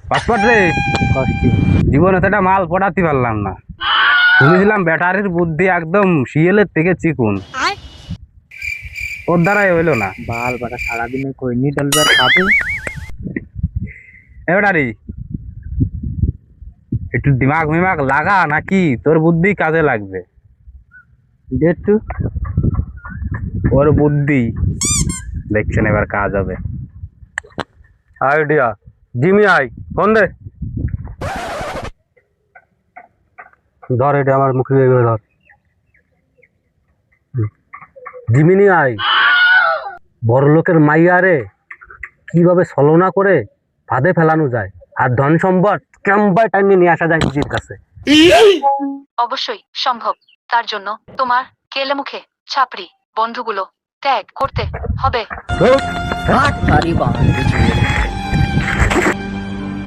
Passport রে, জীবনে তো একটা মাল পটাতে পারলাম না। শুনেছিলাম ব্যাটারির বুদ্ধি একদম শিয়ালের থেকে চিকুন, ওর দ্বারাই হইলো না। বাল বাটা সারাদিনে কইনি ডলবার খাবে। এ ব্যাটারি, একটু দিমাগ মিমাগ লাগা নাকি তোর বুদ্ধি কাজে লাগবে। একটু ওর বুদ্ধি দেখছেন এবার কাজ হবে। আইডিয়া জিমি, আই ফোন দে। ধর, এটা আমার মুখে ধর। জিমিনি আই, বড় লোকের মাইয়া রে কিভাবে ছলনা করে ফাঁদে ফেলানো যায় আর ধন সম্পদ কেমবাই টাইমে নিয়ে আসা যায় নিজের কাছে। অবশ্যই সম্ভব। তার জন্য তোমার কেলে মুখে ছাপড়ি বন্ধুগুলো ত্যাগ করতে হবে। আরে বাবা